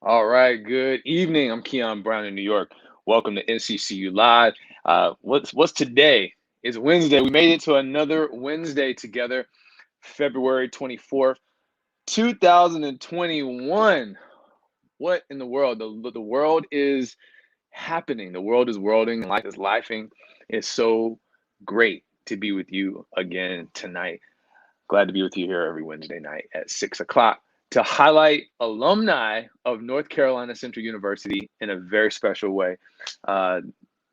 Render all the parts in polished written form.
All right, good evening. I'm Keon Brown in New York. Welcome to NCCU Live. What's today? It's Wednesday. We made it to another Wednesday together, February 24th, 2021. What in the world? The world is happening. The world is worlding. Life is lifing. It's so great to be with you again tonight. Glad to be with you here every Wednesday night at 6 o'clock to highlight alumni of North Carolina Central University in a very special way. Uh,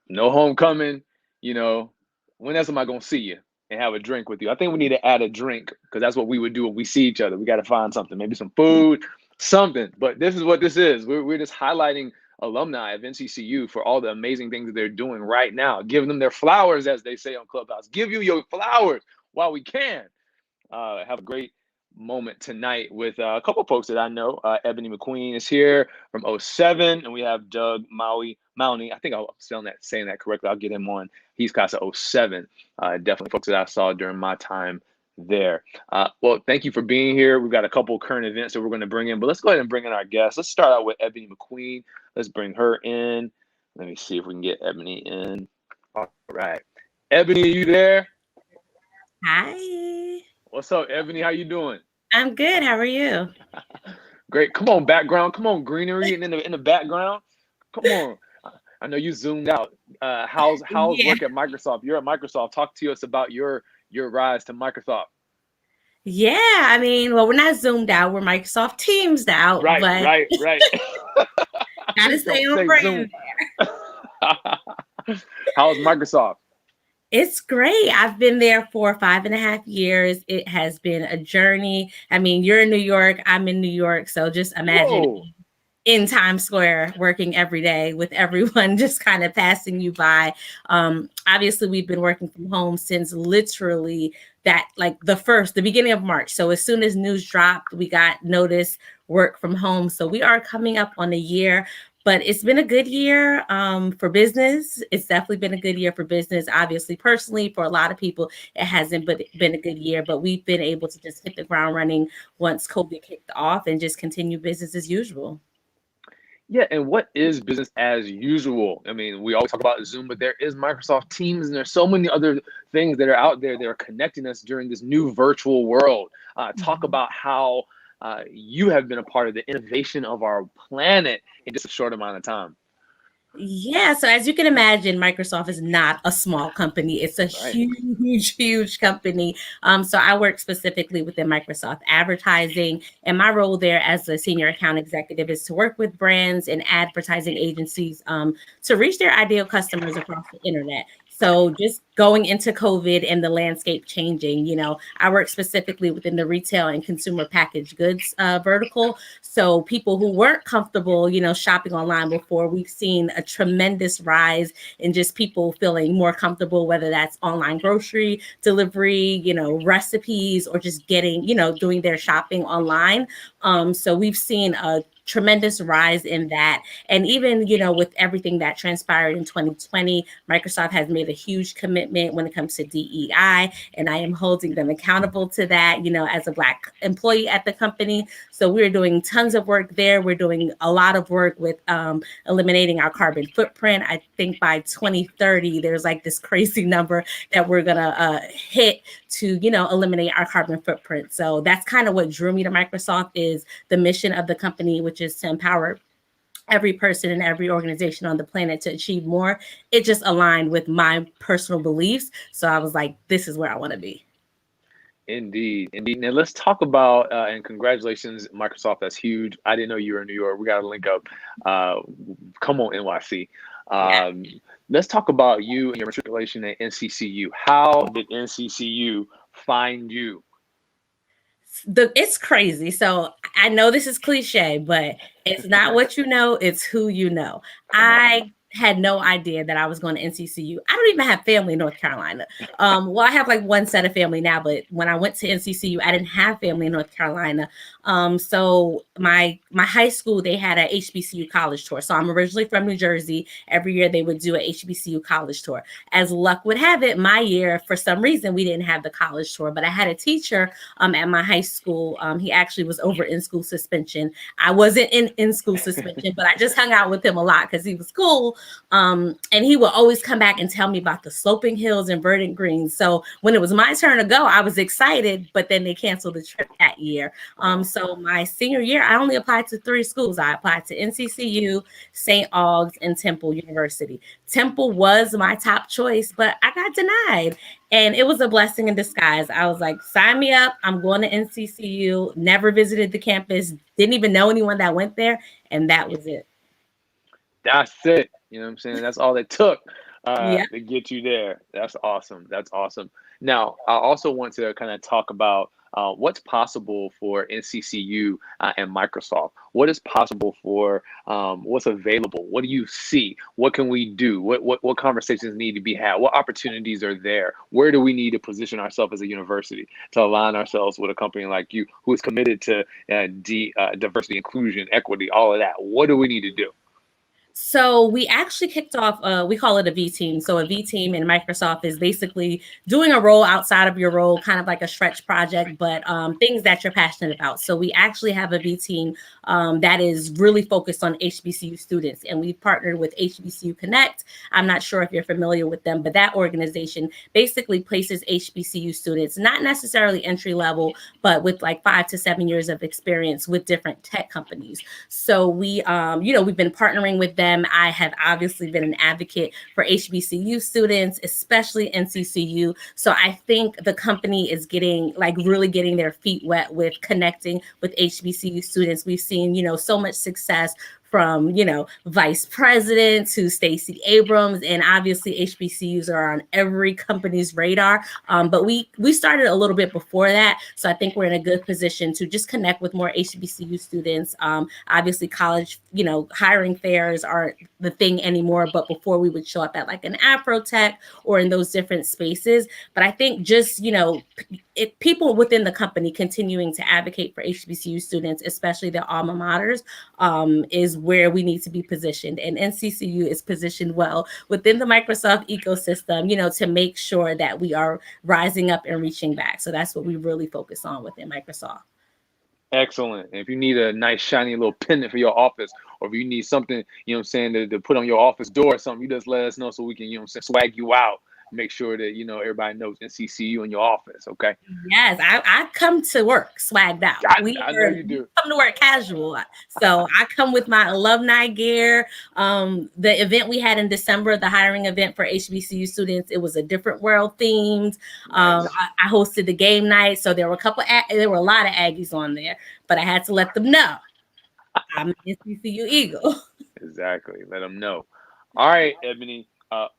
no homecoming, you know, when else am I going to see you and have a drink with you? I think we need to add a drink because that's what we would do when we see each other. We got to find something, maybe some food, something. But this is what this is. We're just highlighting alumni of NCCU for all the amazing things that they're doing right now, giving them their flowers, as they say on Clubhouse. Give you your flowers while we can. Have a great moment tonight with a couple folks that I know. Ebony McQueen is here from '07, and we have Doug Mowney. I think I'm saying that correctly. I'll get him on. He's class of '07. Definitely folks that I saw during my time there. Well, thank you for being here. We've got a couple current events that we're going to bring in, but let's go ahead and bring in our guests. Let's start out with Ebony McQueen. Let's bring her in. Let me see if we can get Ebony in. All right. Ebony, are you there? Hi. What's up, Ebony? How you doing? I'm good. How are you? Great. Come on, background. Come on, greenery in the background. Come on. I know you zoomed out. How's Yeah. work at Microsoft? You're at Microsoft. Talk to us about your rise to Microsoft. Yeah. I mean, well, we're not zoomed out. We're Microsoft Teams out, Right, but right, right. gotta stay Don't on say Zoom. brand. How's Microsoft? It's great. I've been there for 5.5 years. It has been a journey. I mean, you're in New York, I'm in New York. So just imagine Whoa. in Times Square working every day with everyone just kind of passing you by. Obviously, we've been working from home since literally the beginning of March. So as soon as news dropped, we got notice work from home. So we are coming up on a year. But it's been a good year for business. It's definitely been a good year for business. Obviously, personally, for a lot of people, it hasn't been a good year. But we've been able to just hit the ground running once COVID kicked off and just continue business as usual. Yeah, and what is business as usual? I mean, we always talk about Zoom, but there is Microsoft Teams, and there's so many other things that are out there that are connecting us during this new virtual world. Talk about how you have been a part of the innovation of our planet in just a short amount of time. Yeah, so as you can imagine, Microsoft is not a small company. It's a Right. huge, huge company. So I work specifically within Microsoft advertising, and my role there as a senior account executive is to work with brands and advertising agencies to reach their ideal customers across the internet. So just going into COVID and the landscape changing, I work specifically within the retail and consumer packaged goods vertical. So people who weren't comfortable, shopping online before, we've seen a tremendous rise in just people feeling more comfortable, whether that's online grocery delivery, recipes, or just getting, doing their shopping online. So we've seen a tremendous rise in that. And even, with everything that transpired in 2020, Microsoft has made a huge commitment when it comes to DEI, and I am holding them accountable to that, as a Black employee at the company. So we're doing tons of work there. We're doing a lot of work with eliminating our carbon footprint. I think by 2030, there's like this crazy number that we're going to hit to, eliminate our carbon footprint. So that's kind of what drew me to Microsoft, is the mission of the company, which is to empower every person and every organization on the planet to achieve more. It just aligned with my personal beliefs. So I was like, this is where I want to be. Indeed, indeed. Now let's talk about and congratulations, Microsoft. That's huge. I didn't know you were in New York. We got to link up. Come on, NYC. Yeah. Let's talk about you and your matriculation at NCCU. How did NCCU find you? It's crazy. So I know this is cliche, but it's not what you know, it's who you know. Come on. had no idea that I was going to NCCU. I don't even have family in North Carolina. Well, I have like one set of family now, but when I went to NCCU, I didn't have family in North Carolina. So my high school, they had a HBCU college tour. So I'm originally from New Jersey. Every year they would do a HBCU college tour. As luck would have it, my year, for some reason, we didn't have the college tour, but I had a teacher at my high school. He actually was over in school suspension. I wasn't in school suspension, but I just hung out with him a lot because he was cool. And he would always come back and tell me about the sloping hills and verdant greens. So when it was my turn to go, I was excited, but then they canceled the trip that year. So my senior year, I only applied to 3 schools. I applied to NCCU, St. Aug's, and Temple University. Temple was my top choice, but I got denied. And it was a blessing in disguise. I was like, sign me up. I'm going to NCCU. Never visited the campus. Didn't even know anyone that went there. And that was it. That's it. You know what I'm saying? That's all it took Yeah. to get you there. That's awesome. That's awesome. Now, I also want to kind of talk about what's possible for NCCU and Microsoft. What is possible for what's available? What do you see? What can we do? What conversations need to be had? What opportunities are there? Where do we need to position ourselves as a university to align ourselves with a company like you who is committed to diversity, inclusion, equity, all of that? What do we need to do? So we actually kicked off, we call it a V team. So a V team in Microsoft is basically doing a role outside of your role, kind of like a stretch project, but things that you're passionate about. So we actually have a V team that is really focused on HBCU students. And we've partnered with HBCU Connect. I'm not sure if you're familiar with them, but that organization basically places HBCU students, not necessarily entry level, but with like 5 to 7 years of experience with different tech companies. So we've been partnering with them. I have obviously been an advocate for HBCU students, especially NCCU. So I think the company is really getting their feet wet with connecting with HBCU students. We've seen, so much success from, vice president to Stacey Abrams, and obviously HBCUs are on every company's radar. But we started a little bit before that. So I think we're in a good position to just connect with more HBCU students. Obviously college, hiring fairs aren't the thing anymore, but before we would show up at like an Afrotech or in those different spaces. But I think just, people within the company continuing to advocate for HBCU students, especially their alma maters, is where we need to be positioned. And NCCU is positioned well within the Microsoft ecosystem, to make sure that we are rising up and reaching back. So that's what we really focus on within Microsoft. Excellent. And if you need a nice shiny little pendant for your office, or if you need something, to put on your office door or something, you just let us know so we can, swag you out. Make sure that, everybody knows NCCU in your office. Okay. Yes, I come to work swagged out. I know you do. Come to work casual. So I come with my alumni gear. The event we had in December, the hiring event for HBCU students, it was a different world themed. Nice. I hosted the game night. So there were a lot of Aggies on there, but I had to let them know I'm an HBCU Eagle. Exactly. Let them know. All right, Ebony.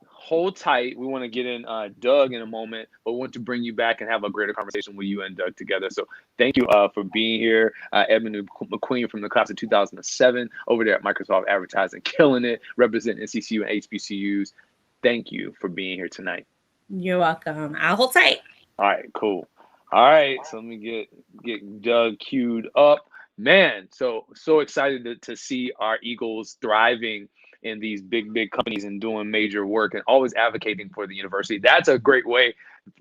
Hold tight. We want to get in Doug in a moment, but we want to bring you back and have a greater conversation with you and Doug together. So thank you for being here. Ebony McQueen from the class of 2007 over there at Microsoft Advertising, killing it, representing NCCU and HBCUs. Thank you for being here tonight. You're welcome. I'll hold tight. All right, cool. All right, so let me get Doug queued up. Man, so excited to see our Eagles thriving in these big companies and doing major work and always advocating for the university. That's a great way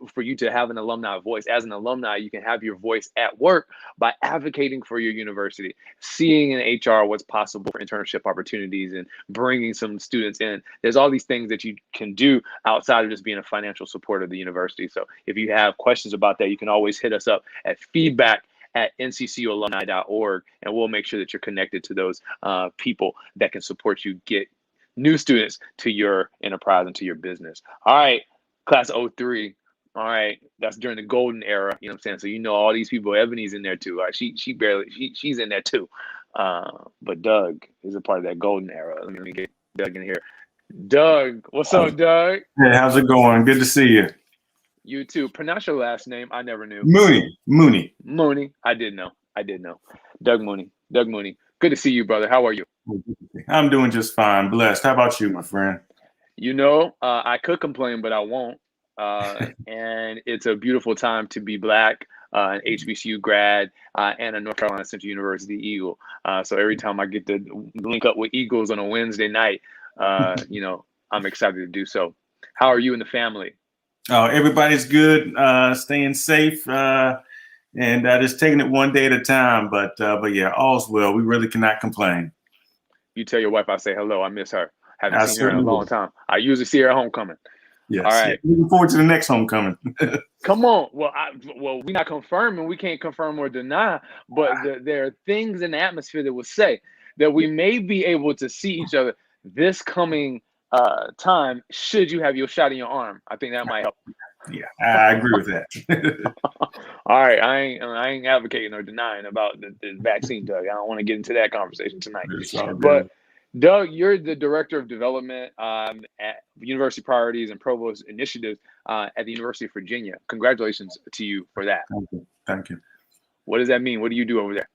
for you to have an alumni voice. As an alumni, you can have your voice at work by advocating for your university, seeing in HR what's possible for internship opportunities and bringing some students in. There's all these things that you can do outside of just being a financial support of the university. So if you have questions about that, you can always hit us up at feedback@nccualumni.org, and we'll make sure that you're connected to those people that can support you get new students to your enterprise and to your business. All right, class 03. All right, that's during the golden era. You know what I'm saying? So all these people. Ebony's in there too. All right, she's in there too. But Doug is a part of that golden era. Let me get Doug in here. Doug, what's up, Doug? Hey, how's it going? Good to see you. You too. Pronounce your last name. I never knew. Mooney. Mooney. I did know. Doug Mooney. Good to see you, brother. How are you? I'm doing just fine. Blessed. How about you, my friend? I could complain, but I won't. And it's a beautiful time to be Black, an HBCU grad, and a North Carolina Central University Eagle. So every time I get to link up with Eagles on a Wednesday night, I'm excited to do so. How are you and the family? Everybody's good, staying safe, and just taking it one day at a time. But yeah, all's well. We really cannot complain. You tell your wife I say hello. I miss her. Haven't I seen her in a certainly long will. time. I usually see her at homecoming. All Yes, yeah. right. Looking forward to the next homecoming. Come on. Well, we're not confirming. We can't confirm or deny, but there are things in the atmosphere that will say that we may be able to see each other this coming time. Should you have your shot in your arm, I think that might help. Yeah, I agree with that. All right, I ain't advocating or denying about the vaccine, Doug. I don't want to get into that conversation tonight. It's all But good. Doug, you're the director of development at University Priorities and Provost Initiatives at the University of Virginia. Congratulations to you for that. Thank you. Thank you. What does that mean? What do you do over there?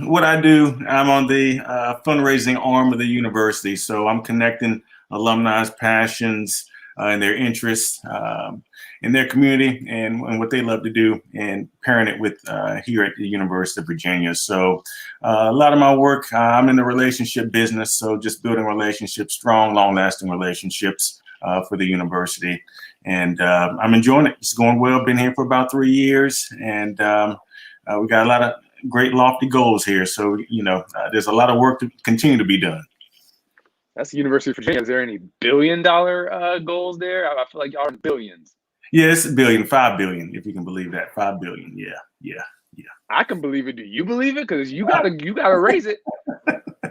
What I do, I'm on the fundraising arm of the university. So I'm connecting alumni's passions and their interests in their community and what they love to do and pairing it with here at the University of Virginia. So a lot of my work, I'm in the relationship business. So just building relationships, strong, long lasting relationships for the university. And I'm enjoying it. It's going well. Been here for about 3 years. And we got a lot of great lofty goals here. So, there's a lot of work to continue to be done. That's the University of Virginia. Is there any billion-dollar goals there? I feel like y'all are in billions. Yes, a billion, 5 billion, if you can believe that. 5 billion. Yeah. I can believe it. Do you believe it? Because you gotta raise it.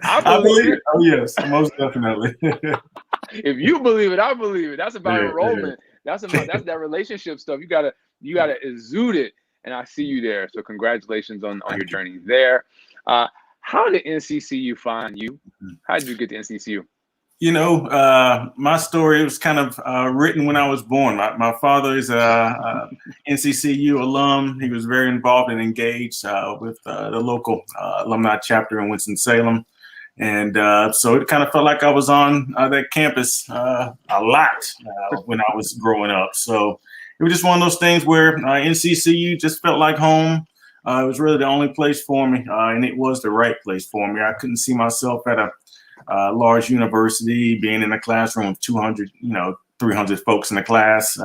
I believe it. Oh yes, most definitely. If you believe it, I believe it. That's about Yeah, enrollment. That's that relationship stuff. You gotta exude it. And I see you there. So congratulations on your journey there. How did NCCU find you? How did you get to NCCU? My story was kind of written when I was born. My father is a NCCU alum. He was very involved and engaged with the local alumni chapter in Winston-Salem. And so it kind of felt like I was on that campus a lot when I was growing up. So it was just one of those things where NCCU just felt like home. It was really the only place for me, and it was the right place for me. I couldn't see myself at a large university, being in a classroom of 200, 300 folks in the class.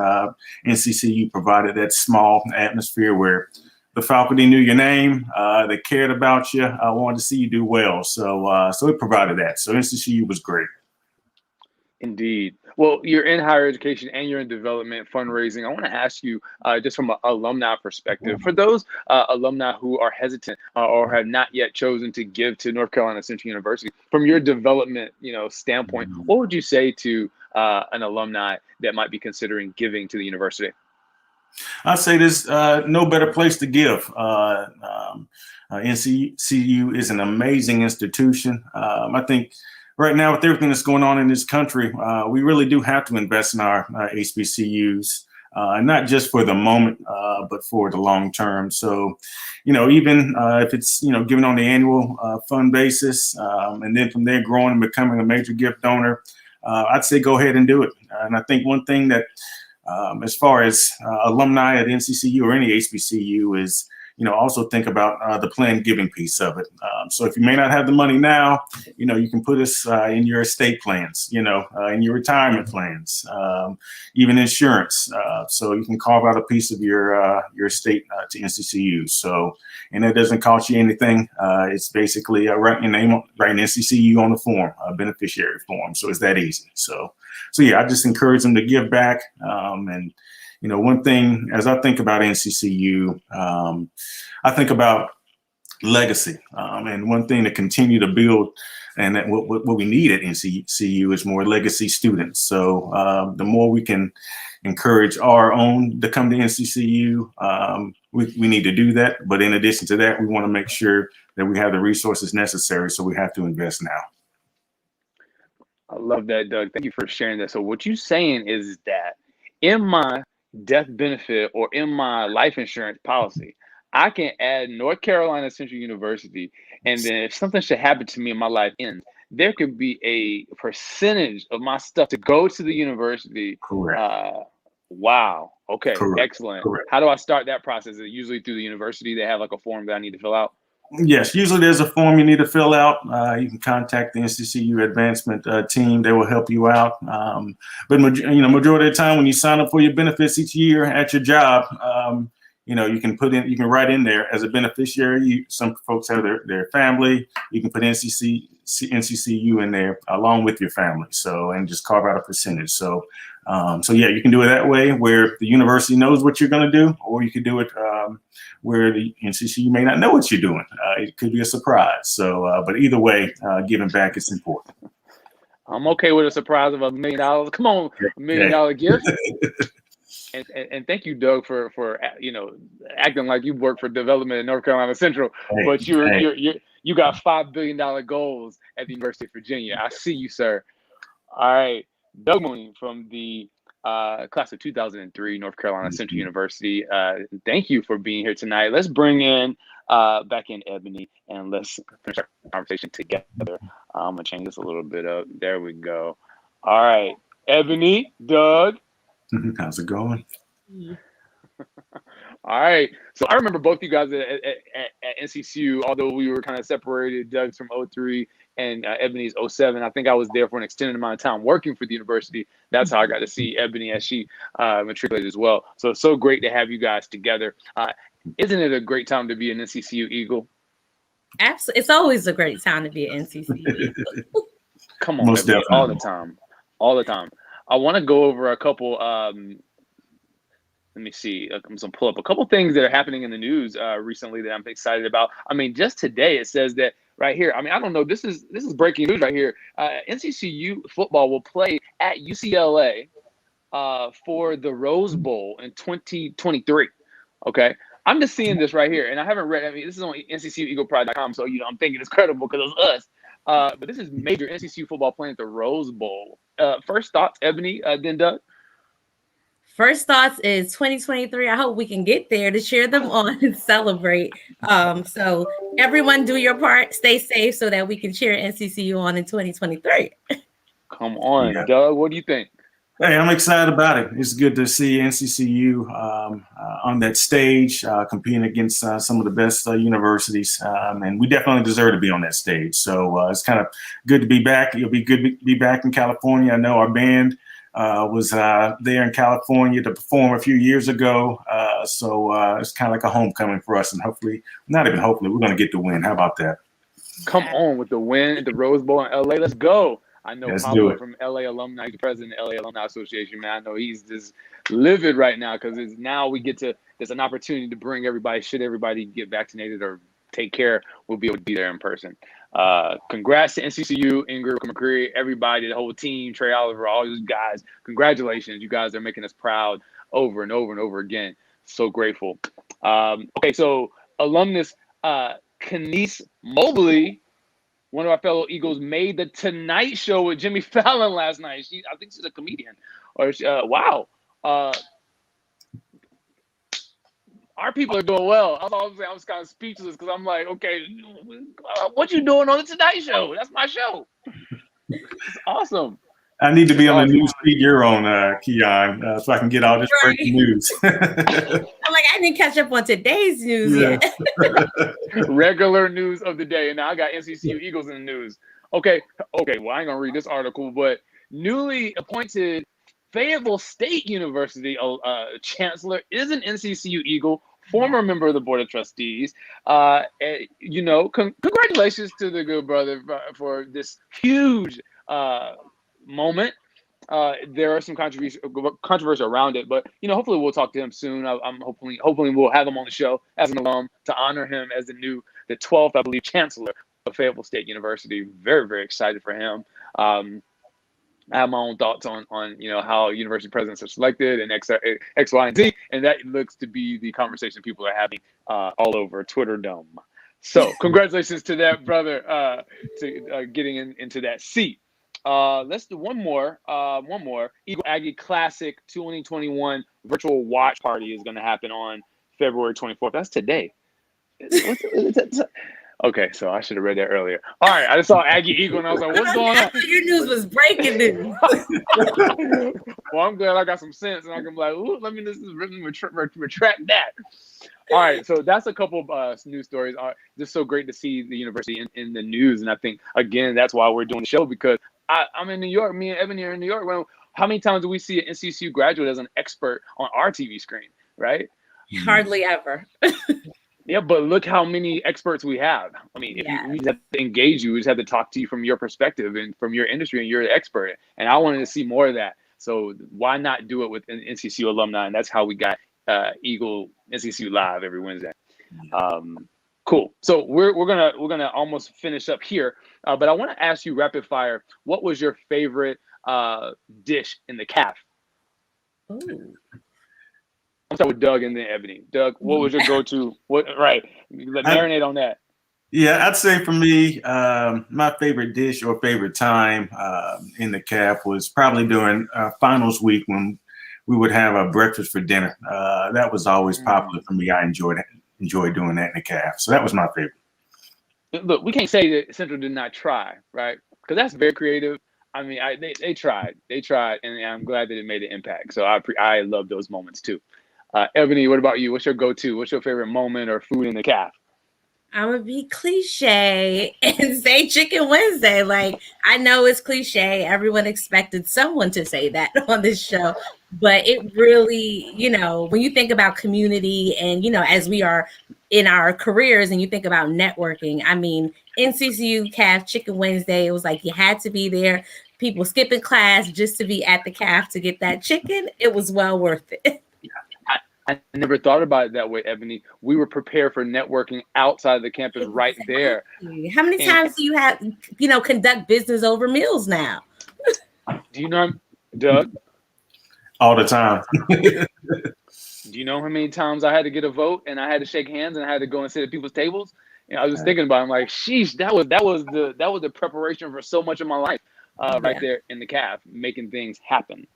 NCCU provided that small atmosphere where the faculty knew your name, they cared about you, wanted to see you do well. So it provided that. So NCCU was great. Indeed. Well, you're in higher education and you're in development fundraising. I want to ask you, just from an alumni perspective, for those alumni who are hesitant or have not yet chosen to give to North Carolina Central University, from your development, standpoint, what would you say to an alumni that might be considering giving to the university? I'd say there's no better place to give. NCCU is an amazing institution. I think right now, with everything that's going on in this country, we really do have to invest in our HBCUs, not just for the moment, but for the long term. So, even if it's, given on the annual fund basis, and then from there growing and becoming a major gift donor, I'd say go ahead and do it. And I think one thing that, as far as alumni at NCCU or any HBCU is, also think about the planned giving piece of it. So if you may not have the money now, you can put us in your estate plans, in your retirement plans, even insurance. So you can carve out a piece of your estate to NCCU. So, and it doesn't cost you anything. It's basically writing your name, writing NCCU on the form, beneficiary form. So it's that easy. So yeah, I just encourage them to give back. And one thing, as I think about NCCU, I think about legacy. And one thing to continue to build, and that what we need at NCCU is more legacy students. So the more we can encourage our own to come to NCCU, we need to do that. But in addition to that, we want to make sure that we have the resources necessary. So we have to invest now. I love that, Doug. Thank you for sharing that. So what you're saying is that in my death benefit or in my life insurance policy, I can add North Carolina Central University And then if something should happen to me in my life ends, there could be a percentage of my stuff to go to the university. Correct. Wow. Okay. Correct. Excellent. Correct. How do I start that process? Is it usually through the university? They have like a form that I need to fill out? Yes, usually there's a form you need to fill out. You can contact the NCCU advancement team. They will help you out. But majority of the time when you sign up for your benefits each year at your job, you can write in there as a beneficiary. Some folks have their family. You can put NCCU in there along with your family. So, and just carve out a percentage. So yeah, you can do it that way where the university knows what you're going to do, or you could do it where the NCCU may not know what you're doing. It could be a surprise. So, but either way, giving back is important. I'm okay with a surprise of $1 million. Come on, $1 million gift. And thank you, Doug, for acting like you work for development in North Carolina Central, but you got $5 billion goals at the University of Virginia. I see you, sir. All right, Doug Mooney from the class of 2003, North Carolina Central University. Thank you for being here tonight. Let's bring in back in Ebony and let's finish our conversation together. I'm gonna change this a little bit up. There we go. All right, Ebony, Doug. How's it going? All right. So I remember both you guys at NCCU, although we were kind of separated. Doug's from 03 and Ebony's 07. I think I was there for an extended amount of time working for the university. That's how I got to see Ebony as she matriculated as well. So it's so great to have you guys together. Isn't it a great time to be an NCCU Eagle? Absolutely. It's always a great time to be an NCCU Eagle. Come on, Most Ebony, definitely. all the time. I want to go over a couple. Let me see. I'm going to pull up a couple things that are happening in the news recently that I'm excited about. I mean, just today it says that right here. I mean, I don't know. This is breaking news right here. NCCU football will play at UCLA for the Rose Bowl in 2023. Okay. I'm just seeing this right here, and I haven't read. I mean, this is on NCCUEaglePride.com, so I'm thinking it's credible because it's us. But this is major NCCU football playing at the Rose Bowl. First thoughts, Ebony, then Doug. First thoughts is 2023. I hope we can get there to cheer them on and celebrate. So everyone do your part, stay safe so that we can cheer NCCU on in 2023. Come on, yeah. Doug, what do you think? Hey, I'm excited about it. It's good to see NCCU on that stage competing against some of the best universities, and we definitely deserve to be on that stage. So it's kind of good to be back. It'll be good to be back in California. I know our band was there in California to perform a few years ago, so it's kind of like a homecoming for us, and hopefully, not even hopefully, we're going to get the win. How about that? Come on with the win at the Rose Bowl in LA. Let's go. I know Pablo from LA Alumni, he's the president of LA Alumni Association, man. I know he's just livid right now because now there's an opportunity to bring everybody, should everybody get vaccinated or take care, we'll be able to be there in person. Congrats to NCCU, Ingrid McCreary, everybody, the whole team, Trey Oliver, all those guys. Congratulations. You guys are making us proud over and over and over again. So grateful. Okay, so alumnus Kenise Mobley, one of our fellow Eagles, made the Tonight Show with Jimmy Fallon last night. I think she's a comedian. Wow. Our people are doing well. I was kind of speechless because I'm like, okay, what you doing on the Tonight Show? That's my show. It's awesome. I need to be on the news feed you're on, Keon, so I can get all this breaking news. I'm like, I didn't catch up on today's news yet. Regular news of the day. And now I got NCCU Eagles in the news. Okay. Well, I ain't going to read this article, but newly appointed Fayetteville State University chancellor is an NCCU Eagle, former member of the Board of Trustees. Congratulations to the good brother for this huge moment. There are some controversy around it, but hopefully we'll talk to him soon. I'm hopefully we'll have him on the show as an alum to honor him as the 12th, I believe, chancellor of Fayetteville State University. Very, very excited for him. I have my own thoughts on how university presidents are selected and X, Y, and Z, and that looks to be the conversation people are having all over Twitter Dome. So congratulations to that brother to getting into that seat. Let's do one more. Eagle Aggie Classic 2021 virtual watch party is going to happen on February 24th. That's today. Okay, so I should have read that earlier. All right, I just saw Aggie Eagle and I was like, what's going on? Your news was breaking news. Well, I'm glad I got some sense and I can be like, ooh, let me just retract that. All right, so that's a couple of news stories. Just so great to see the university in the news. And I think, again, that's why we're doing the show, because I'm in New York. Me and Ebony are in New York. Well, how many times do we see an NCCU graduate as an expert on our TV screen, right? Hardly ever. Yeah, but look how many experts we have. I mean, if we just have to engage you, we just have to talk to you from your perspective and from your industry, and you're the expert. And I wanted to see more of that. So why not do it with an NCCU alumni? And that's how we got Eagle NCCU Live every Wednesday. Cool. So we're gonna almost finish up here, but I want to ask you rapid fire. What was your favorite dish in the CAF? Ooh. I'm starting with Doug and then Ebony. Doug, what was your go-to? What? Right, marinate on that. Yeah, I'd say for me, my favorite dish or favorite time in the CAF was probably during finals week when we would have a breakfast for dinner. That was always popular for me. I enjoyed doing that in the CAF. So that was my favorite. Look, we can't say that Central did not try, right? Because that's very creative. I mean, they tried, and I'm glad that it made an impact. So I love those moments too. Ebony, what about you? What's your go-to? What's your favorite moment or food in the CAF? I'm gonna be cliche and say Chicken Wednesday. Like, I know it's cliche. Everyone expected someone to say that on this show, but it really, when you think about community and, as we are in our careers and you think about networking, I mean, NCCU CAF Chicken Wednesday, it was like you had to be there. People skipping class just to be at the CAF to get that chicken. It was well worth it. I never thought about it that way, Ebony. We were prepared for networking outside of the campus right there. How many times do you have, conduct business over meals now? Do you know, Doug? All the time. Do you know how many times I had to get a vote and I had to shake hands and I had to go and sit at people's tables? And I was just thinking about it. I'm like, sheesh, that was the preparation for so much of my life right there in the CAF, making things happen.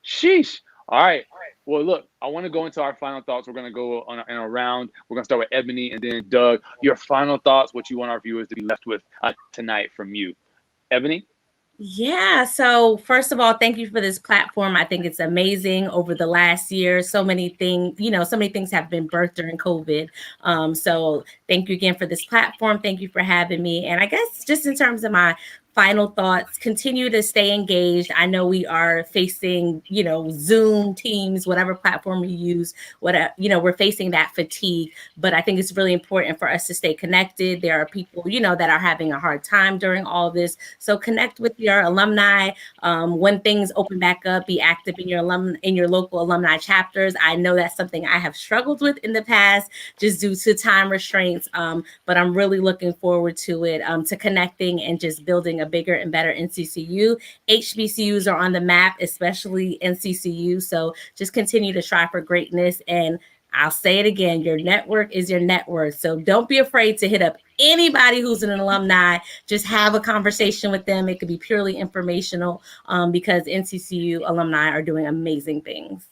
Sheesh. All right. Well, look, I want to go into our final thoughts. We're going to go on in a round. We're going to start with Ebony and then Doug. Your final thoughts, what you want our viewers to be left with tonight from you. Ebony? Yeah. So first of all, thank you for this platform. I think it's amazing over the last year. So many things, so many things have been birthed during COVID. So thank you again for this platform. Thank you for having me. And I guess just in terms of my final thoughts, continue to stay engaged. I know we are facing, Zoom, Teams, whatever platform we use, we're facing that fatigue, but I think it's really important for us to stay connected. There are people, that are having a hard time during all of this. So connect with your alumni. When things open back up, be active in your local alumni chapters. I know that's something I have struggled with in the past just due to time restraints. But I'm really looking forward to it, to connecting and just building a bigger and better NCCU. HBCUs are on the map, especially NCCU. So just continue to strive for greatness. And I'll say it again, your network is your net worth. So don't be afraid to hit up anybody who's an alumni. Just have a conversation with them. It could be purely informational because NCCU alumni are doing amazing things.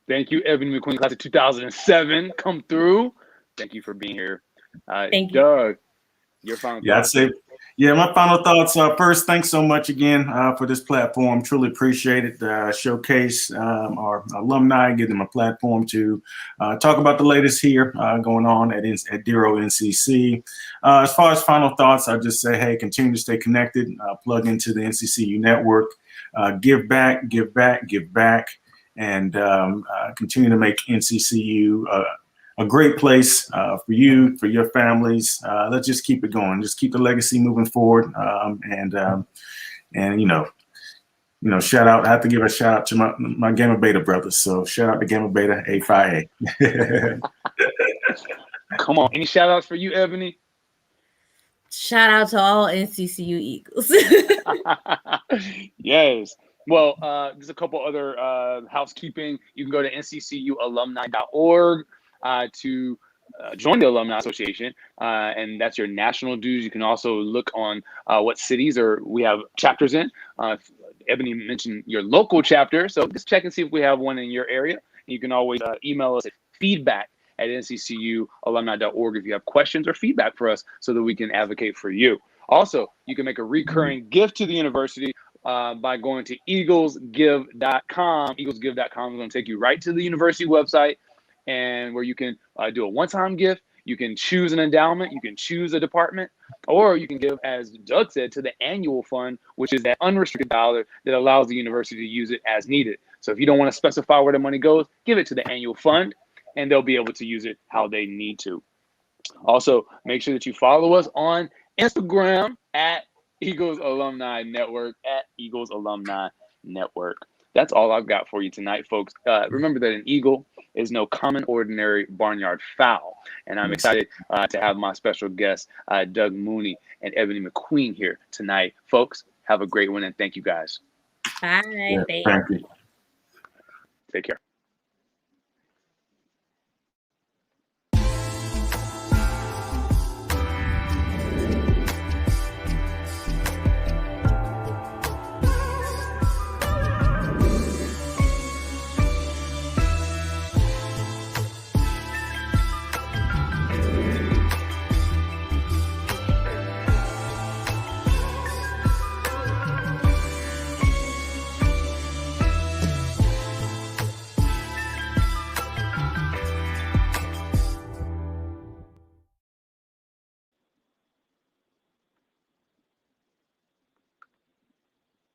Thank you, Ebony McQueen, class of 2007. Come through. Thank you for being here. Thank you. Doug, your final thoughts. My final thoughts. First, thanks so much again for this platform. Truly appreciate it. Showcase our alumni, give them a platform to talk about the latest here going on at Dero NCC. As far as final thoughts, I'll just say, hey, continue to stay connected, plug into the NCCU network, give back, and continue to make NCCU a great place for you, for your families. Let's just keep it going. Just keep the legacy moving forward. Shout out. I have to give a shout out to my Gamma Beta brothers. So shout out to Gamma Beta A5A. Come on. Any shout outs for you, Ebony? Shout out to all NCCU Eagles. Yes. Well, there's a couple other housekeeping. You can go to nccualumni.org to join the Alumni Association, and that's your national dues. You can also look on what cities we have chapters in. Ebony mentioned your local chapter, so just check and see if we have one in your area. You can always email us at feedback at nccualumni.org if you have questions or feedback for us so that we can advocate for you. Also, you can make a recurring gift to the university by going to eaglesgive.com. Eaglesgive.com is going to take you right to the university website, and where you can do a one-time gift. You can choose an endowment. You can choose a department, or you can give, as Doug said, to the annual fund, which is that unrestricted dollar that allows the university to use it as needed. So if you don't want to specify where the money goes, give it to the annual fund, and they'll be able to use it how they need to. Also, make sure that you follow us on Instagram at Eagles Alumni Network, at Eagles Alumni Network. That's all I've got for you tonight, folks. Remember that an eagle is no common, ordinary barnyard fowl. And I'm excited to have my special guests, Doug Mooney and Ebony McQueen, here tonight. Folks, have a great one, and thank you guys. Bye. Yeah, thank you. Take care.